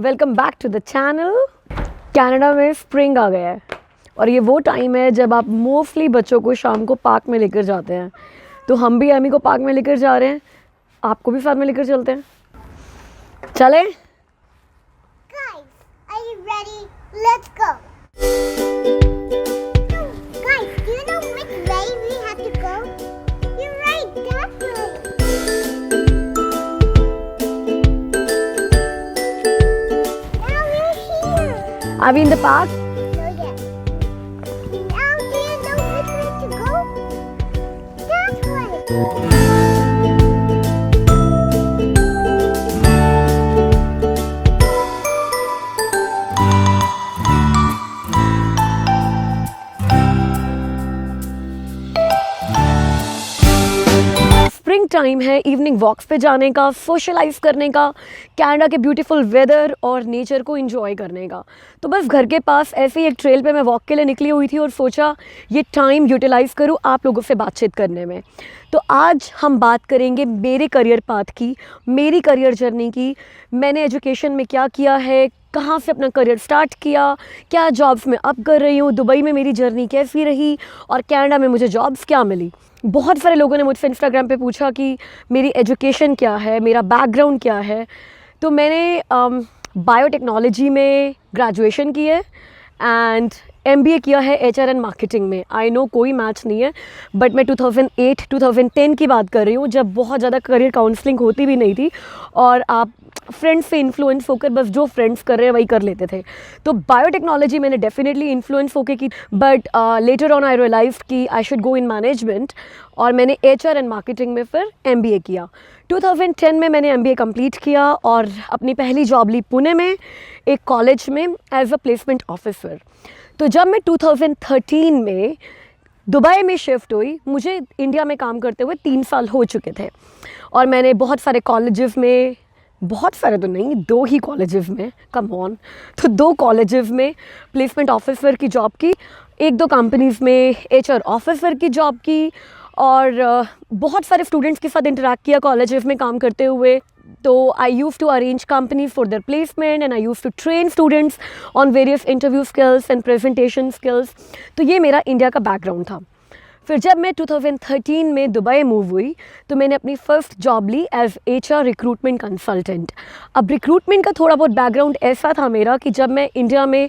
Welcome back to the channel. Canada में spring आ गया है और ये वो टाइम है जब आप मोस्टली बच्चों को शाम को पार्क में लेकर जाते हैं। तो हम भी एमी को पार्क में लेकर जा रहे हैं, आपको भी साथ में लेकर चलते हैं। चलें? Guys, are you ready? Let's go. Guys, do you know which way we have to go? You're right, that way. Now we're here. Are we in the park? So yes. Now do you know which way to go? That way. Spring time है, evening वॉक्स पे जाने का, socialise करने का, Canada के beautiful weather और nature को enjoy करने का। तो बस घर के पास ऐसे ही एक ट्रेल पे मैं वॉक के लिए निकली हुई थी और सोचा ये टाइम यूटिलाइज़ करूँ आप लोगों से बातचीत करने में। तो आज हम बात करेंगे मेरे करियर पाथ की, मेरी करियर जर्नी की। मैंने एजुकेशन में क्या किया है, कहाँ से अपना करियर स्टार्ट किया, क्या जॉब्स में अब कर रही हूँ, दुबई में मेरी जर्नी कैसी रही और कनाडा में मुझे जॉब्स क्या मिली। बहुत सारे लोगों ने मुझसे इंस्टाग्राम पे पूछा कि मेरी एजुकेशन क्या है, मेरा बैकग्राउंड क्या है। तो मैंने बायोटेक्नोलॉजी में ग्रेजुएशन की है एंड MBA किया है HR एंड मार्केटिंग में। आई नो कोई मैच नहीं है, बट मैं 2008-2010 की बात कर रही हूँ, जब बहुत ज़्यादा करियर काउंसलिंग होती भी नहीं थी और आप फ्रेंड्स से इन्फ्लुएंस होकर बस जो फ्रेंड्स कर रहे हैं वही कर लेते थे। तो बायोटेक्नोलॉजी मैंने डेफिनेटली इन्फ्लुएंस होकर की, but later on I realize कि I should go in management और मैंने HR एंड मार्केटिंग में फिर MBA किया। 2010 में मैंने MBA कंप्लीट किया और अपनी पहली जॉब ली पुणे में एक कॉलेज में एज अ प्लेसमेंट ऑफिसर। तो जब मैं 2013 में दुबई में शिफ्ट हुई, मुझे इंडिया में काम करते हुए 3 साल हो चुके थे और मैंने बहुत सारे कॉलेजेस में, बहुत सारे तो नहीं, 2 ही कॉलेजेस में, कम ऑन, तो 2 कॉलेजेस में प्लेसमेंट ऑफिसर की जॉब की, 1-2 कंपनीज़ में HR ऑफिसर की जॉब की और बहुत सारे स्टूडेंट्स के साथ इंटरेक्ट किया कॉलेजेस में काम करते हुए। तो I use to arrange companies for their placement and I use to train students on various interview skills and presentation skills. तो ये मेरा इंडिया का बैकग्राउंड था। फिर जब मैं 2013 में दुबई मूव हुई तो मैंने अपनी फ़र्स्ट जॉब ली एज HR रिक्रूटमेंट कंसल्टेंट। अब रिक्रूटमेंट का थोड़ा बहुत बैकग्राउंड ऐसा था मेरा कि जब मैं इंडिया में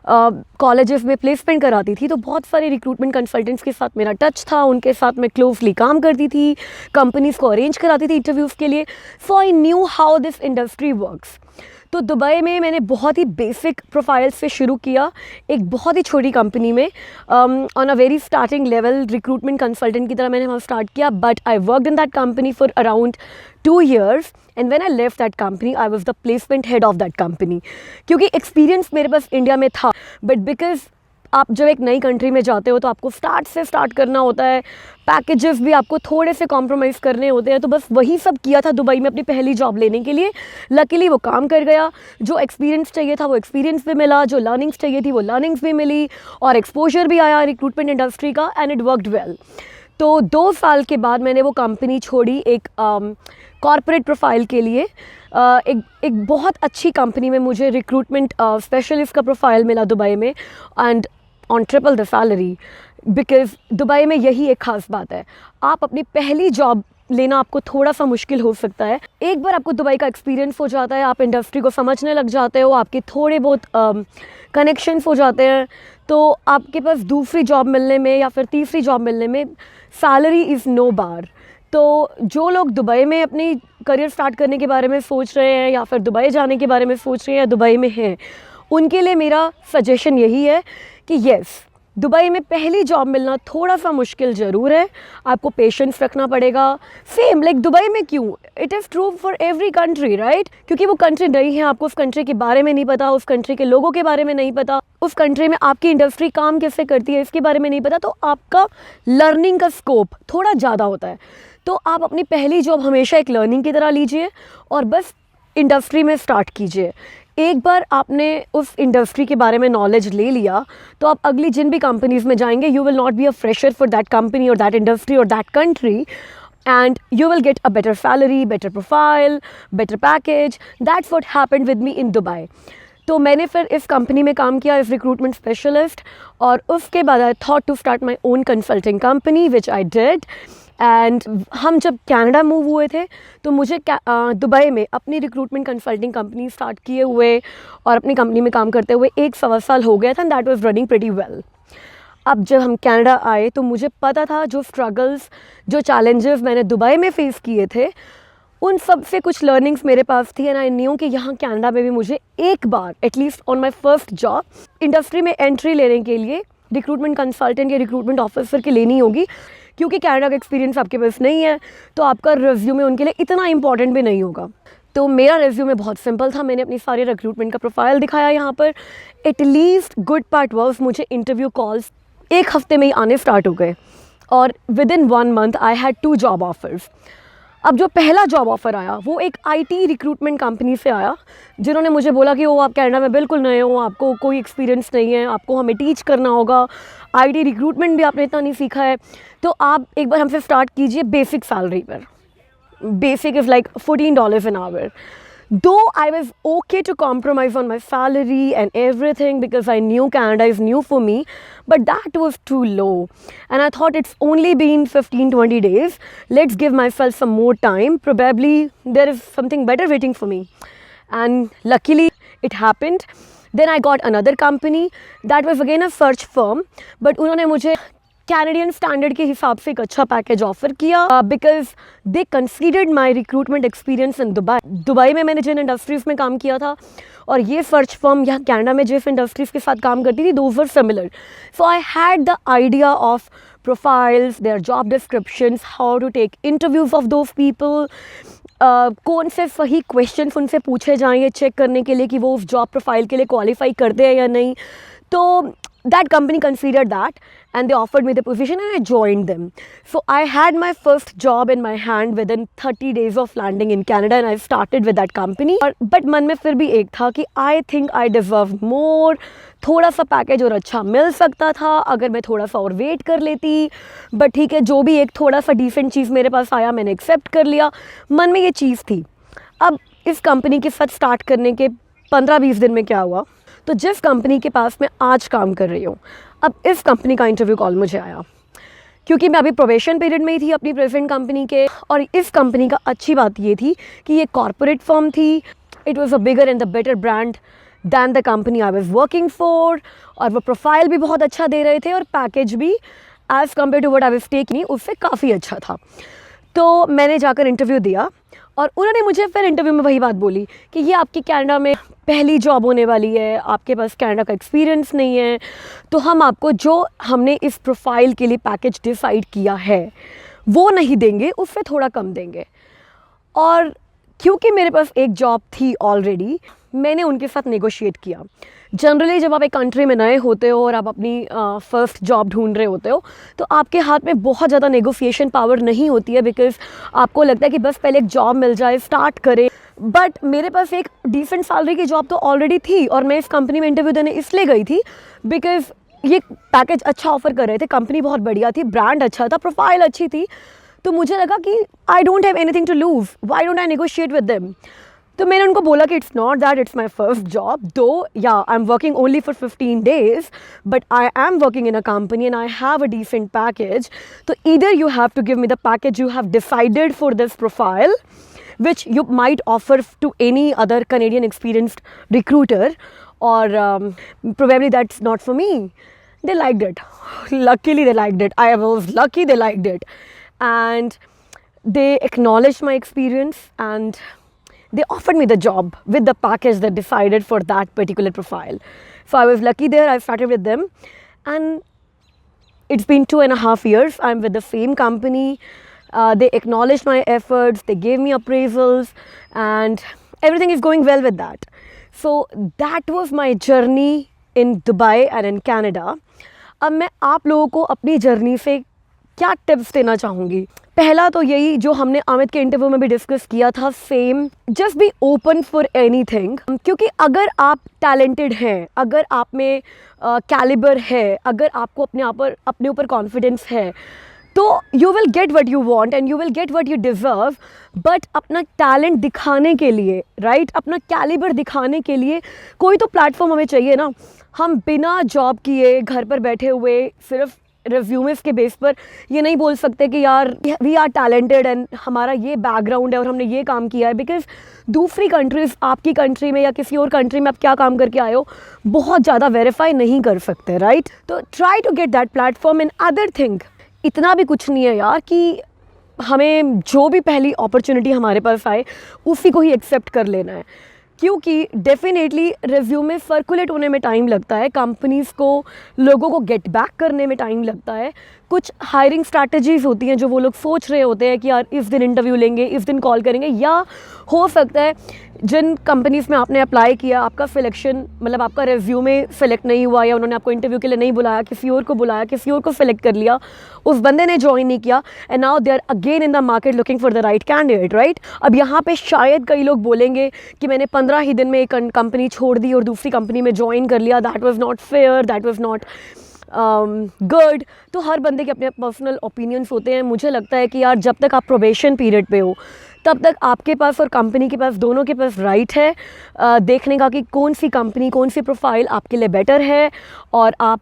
कॉलेजेस में प्लेसमेंट कराती थी तो बहुत सारे रिक्रूटमेंट कंसल्टेंट्स के साथ मेरा टच था, उनके साथ मैं क्लोजली काम करती थी, कंपनीज़ को अरेंज कराती थी इंटरव्यूज़ के लिए। So I knew how this industry works. तो दुबई में मैंने बहुत ही बेसिक प्रोफाइल से शुरू किया, एक बहुत ही छोटी कंपनी में on a very starting level recruitment consultant की तरह मैंने वहाँ स्टार्ट किया। But I worked in that company for around 2 years and when I left that company I was the placement head of that company. क्योंकि experience मेरे पास India में था, but because आप जब एक नई कंट्री में जाते हो तो आपको स्टार्ट करना होता है, पैकेजेस भी आपको थोड़े से कॉम्प्रोमाइज़ करने होते हैं। तो बस वही सब किया था दुबई में अपनी पहली जॉब लेने के लिए। लकीली वो काम कर गया, जो एक्सपीरियंस चाहिए था वो एक्सपीरियंस भी मिला, जो लर्निंग्स चाहिए थी वो लर्निंग्स भी मिली और एक्सपोजर भी आया रिक्रूटमेंट इंडस्ट्री का एंड इट वर्कड वेल। तो 2 साल के बाद मैंने वो कंपनी छोड़ी एक कॉर्पोरेट प्रोफाइल के लिए। एक बहुत अच्छी कंपनी में मुझे रिक्रूटमेंट स्पेशलिस्ट का प्रोफाइल मिला दुबई में and on triple the salary. Because Dubai में यही एक ख़ास बात है, आप अपनी पहली जॉब लेना आपको थोड़ा सा मुश्किल हो सकता है। एक बार आपको दुबई का एक्सपीरियंस हो जाता है, आप इंडस्ट्री को समझने लग जाते हो, आपके थोड़े बहुत कनेक्शंस हो जाते हैं, तो आपके पास दूसरी जॉब मिलने में या फिर तीसरी जॉब मिलने में सैलरी इज़ नो बार। तो जो लोग दुबई में अपनी करियर स्टार्ट करने के बारे में सोच रहे हैं या फिर दुबई जाने के बारे में सोच रहे हैं या दुबई में हैं, उनके लिए मेरा सजेशन यही है कि येस, दुबई में पहली जॉब मिलना थोड़ा सा मुश्किल ज़रूर है, आपको पेशेंस रखना पड़ेगा। सेम लाइक दुबई में क्यों, it is true for every country right, क्योंकि वो कंट्री नहीं है, आपको उस कंट्री के बारे में नहीं पता, उस कंट्री के लोगों के बारे में नहीं पता, उस कंट्री में आपकी इंडस्ट्री काम कैसे करती है इसके बारे में नहीं पता, तो आपका लर्निंग का स्कोप थोड़ा ज़्यादा होता है। तो आप अपनी पहली जॉब हमेशा एक लर्निंग की तरह लीजिए और बस इंडस्ट्री में स्टार्ट कीजिए। एक बार आपने उस इंडस्ट्री के बारे में नॉलेज ले लिया तो आप अगली जिन भी कंपनीज़ में जाएंगे, you will not be a fresher for that company और दैट इंडस्ट्री और that country. and you will get a better salary, better profile, better package. That's what happened with me in Dubai. तो मैंने फिर इस company में काम किया as recruitment specialist, और उसके बाद I thought to start my own consulting company which I did. And हम जब कनाडा मूव हुए थे तो मुझे दुबई में अपनी रिक्रूटमेंट कंसल्टिंग कंपनी स्टार्ट किए हुए और अपनी कंपनी में काम करते हुए 1-1.25 हो गया था, and that was running pretty well. अब जब हम कनाडा आए तो मुझे पता था जो स्ट्रगल्स, जो चैलेंजेस मैंने दुबई में फेस किए थे, उन सब से कुछ लर्निंग्स मेरे पास थी. एंड आई न्यू कि यहाँ कनाडा में भी मुझे एक बार at least on my first job industry में एंट्री लेने के लिए रिक्रूटमेंट कंसल्टेंट या रिक्रूटमेंट ऑफिसर की लेनी होगी, क्योंकि कनाडा का एक्सपीरियंस आपके पास नहीं है तो आपका रिज्यूमे उनके लिए इतना इंपॉर्टेंट भी नहीं होगा. तो मेरा रिज्यूमे बहुत सिंपल था. मैंने अपनी सारी रिक्रूटमेंट का प्रोफाइल दिखाया यहाँ पर. एटलीस्ट गुड पार्ट वाज मुझे इंटरव्यू कॉल्स 1 हफ्ते में ही आने स्टार्ट हो गए, और with in 1 month I had 2 job offers. अब जो पहला जॉब ऑफ़र आया वो एक आईटी रिक्रूटमेंट कंपनी से आया, जिन्होंने मुझे बोला कि वो आप कनाडा में बिल्कुल नए हो, आपको कोई एक्सपीरियंस नहीं है, आपको हमें टीच करना होगा, आईटी रिक्रूटमेंट भी आपने इतना नहीं सीखा है, तो आप एक बार हमसे स्टार्ट कीजिए बेसिक सैलरी पर. Basic is like $14 an hour. Though I was okay to compromise on my salary and everything because I knew Canada is new for me, but that was too low. And I thought it's only been 15-20 days. Let's give myself some more time. Probably there is something better waiting for me. And luckily it happened. Then I got another company. That was again a search firm. But उन्होंने मुझे Canadian standard के हिसाब से एक अच्छा package offer किया, because they considered my recruitment experience in Dubai में मैंने जिन इंडस्ट्रीज़ में काम किया था और ये सर्च फर्म यहाँ कनाडा में जिस इंडस्ट्रीज़ के साथ काम करती थी, those were similar. So I had the idea of profiles, their job descriptions, how to take interviews of those people, कौन से सही क्वेश्चन उनसे पूछे जाएंगे चेक करने के लिए कि वो उस जॉब प्रोफाइल के लिए क्वालिफाई करते हैं या नहीं. तो that company considered that and they offered me the position and I joined them. So I had my first job in my hand within 30 days of landing in Canada and I started with that company. But मन में फिर भी एक था कि I think I deserve more. थोड़ा सा package और अच्छा मिल सकता था अगर मैं थोड़ा सा और वेट कर लेती, बट ठीक है, जो भी एक थोड़ा सा डिसेंट चीज़ मेरे पास आया मैंने एक्सेप्ट कर लिया. मन में ये चीज़ थी. अब इस कंपनी के साथ स्टार्ट करने के 15-20 दिन में क्या हुआ, तो जिस कंपनी के पास मैं आज काम कर रही हूँ, अब इस कंपनी का इंटरव्यू कॉल मुझे आया, क्योंकि मैं अभी प्रोबेशन पीरियड में ही थी अपनी प्रेजेंट कंपनी के. और इस कंपनी का अच्छी बात ये थी कि ये कॉर्पोरेट फर्म थी. It was a bigger and the better brand than the company I was working for, और वो प्रोफाइल भी बहुत अच्छा दे रहे थे और पैकेज भी as compare to what I was taking उससे काफ़ी अच्छा था. तो मैंने जाकर इंटरव्यू दिया और उन्होंने मुझे फिर इंटरव्यू में वही बात बोली कि ये आपकी कनाडा में पहली जॉब होने वाली है, आपके पास कनाडा का एक्सपीरियंस नहीं है, तो हम आपको जो हमने इस प्रोफाइल के लिए पैकेज डिसाइड किया है वो नहीं देंगे, उससे थोड़ा कम देंगे. और क्योंकि मेरे पास एक जॉब थी ऑलरेडी, मैंने उनके साथ नेगोशिएट किया. जनरली जब आप एक कंट्री में नए होते हो और आप अपनी फर्स्ट जॉब ढूंढ रहे होते हो तो आपके हाथ में बहुत ज़्यादा नेगोशिएशन पावर नहीं होती है, बिकॉज आपको लगता है कि बस पहले एक जॉब मिल जाए, स्टार्ट करें. बट मेरे पास एक डिसेंट सैलरी की जॉब तो ऑलरेडी थी और मैं इस कंपनी में इंटरव्यू देने इसलिए गई थी बिकॉज ये पैकेज अच्छा ऑफर कर रहे थे, कंपनी बहुत बढ़िया थी, ब्रांड अच्छा था, प्रोफाइल अच्छी थी. तो मुझे लगा कि I don't have anything to lose, why don't I negotiate with them. तो मैंने उनको बोला कि it's not that it's my first job, though या I am working only for 15 days, but I am working in a company and I have a decent package. तो either you have to give me the package you have decided for this profile which you might offer to any other Canadian experienced recruiter, or probably that's not for me. They liked it. Luckily they liked it. I was lucky they liked it. And they acknowledged my experience and they offered me the job with the package they decided for that particular profile. So I was lucky there. I started with them and it's been 2.5 years. I'm with the same company. They acknowledged my efforts, they gave me appraisals and everything is going well with that. So that was my journey in Dubai and in Canada. अब मैं आप लोगों को अपनी journey से क्या tips देना चाहूँगी. पहला तो यही जो हमने अमित के इंटरव्यू में भी डिस्कस किया था, same, just be open for anything. क्योंकि अगर आप टैलेंटेड हैं, अगर आप में कैलिबर है, अगर आपको अपने ऊपर कॉन्फिडेंस है, तो you will get what you want and you will get what you deserve, but अपना टैलेंट दिखाने के लिए, राइट, अपना कैलिबर दिखाने के लिए कोई तो प्लेटफॉर्म हमें चाहिए ना। हम बिना जॉब किए घर पर बैठे हुए सिर्फ रिज्यूमेस के बेस पर ये नहीं बोल सकते कि यार वी आर टैलेंटेड एंड हमारा ये बैकग्राउंड है और हमने ये काम किया है, बिकॉज दूसरी कंट्रीज़ आपकी कंट्री में या किसी और कंट्री में आप क्या काम करके आए हो बहुत ज़्यादा वेरीफाई नहीं कर सकते, राइट। तो try to get that platform and other thing. इतना भी कुछ नहीं है यार कि हमें जो भी पहली अपॉर्चुनिटी हमारे पास आए उसी को ही एक्सेप्ट कर लेना है, क्योंकि डेफिनेटली रिज्यूमे सर्कुलेट होने में टाइम लगता है, कंपनीज़ को लोगों को गेट बैक करने में टाइम लगता है। कुछ हायरिंग स्ट्रैटेजीज़ होती हैं जो वो लोग सोच रहे होते हैं कि यार इस दिन इंटरव्यू लेंगे, इस दिन कॉल करेंगे, या हो सकता है जिन कंपनीज़ में आपने अप्लाई किया आपका सिलेक्शन मतलब आपका रिज्यूमे सेलेक्ट नहीं हुआ या उन्होंने आपको इंटरव्यू के लिए नहीं बुलाया, किसी और को बुलाया, किसी और को सिलेक्ट कर लिया, उस बंदे ने ज्वाइन नहीं किया and now they are again in the market looking for the right candidate, right. अब यहाँ पे शायद कई लोग बोलेंगे कि मैंने 15 ही दिन में एक कंपनी छोड़ दी और दूसरी कंपनी में ज्वाइन कर लिया, that was not fair, that was not good. तो हर बंदे के अपने पर्सनल ओपिनियंस होते हैं। मुझे लगता है कि यार जब तक आप प्रोबेशन पीरियड पे हो तब तक आपके पास और कंपनी के पास दोनों के पास राइट है देखने का कि कौन सी कंपनी कौन सी प्रोफाइल आपके लिए बेटर है और आप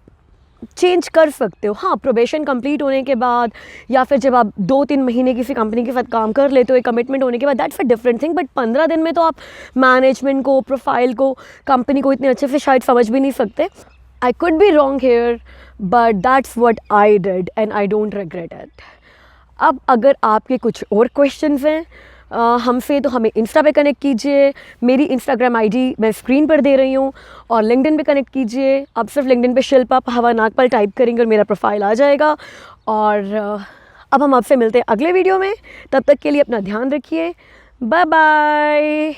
चेंज कर सकते हो। हाँ, प्रोबेशन कंप्लीट होने के बाद या फिर जब आप 2-3 महीने किसी कंपनी के साथ काम कर लेते हो एक कमिटमेंट होने के बाद, that's a different thing. But 15 दिन में तो आप मैनेजमेंट को, प्रोफाइल को, कंपनी को इतने अच्छे से शायद समझ भी नहीं सकते। I could be wrong here, but that's what I did and I don't regret it. अब अगर आपके कुछ और क्वेश्चंस हैं हमसे तो हमें इंस्टा पे कनेक्ट कीजिए। मेरी इंस्टाग्राम आईडी मैं स्क्रीन पर दे रही हूँ और लिंक्डइन पे कनेक्ट कीजिए। आप सिर्फ लिंक्डइन पे शिल्पा पहावा नागपाल टाइप करेंगे और मेरा प्रोफाइल आ जाएगा। और अब हम आपसे मिलते हैं अगले वीडियो में। तब तक के लिए अपना ध्यान रखिए। Bye bye.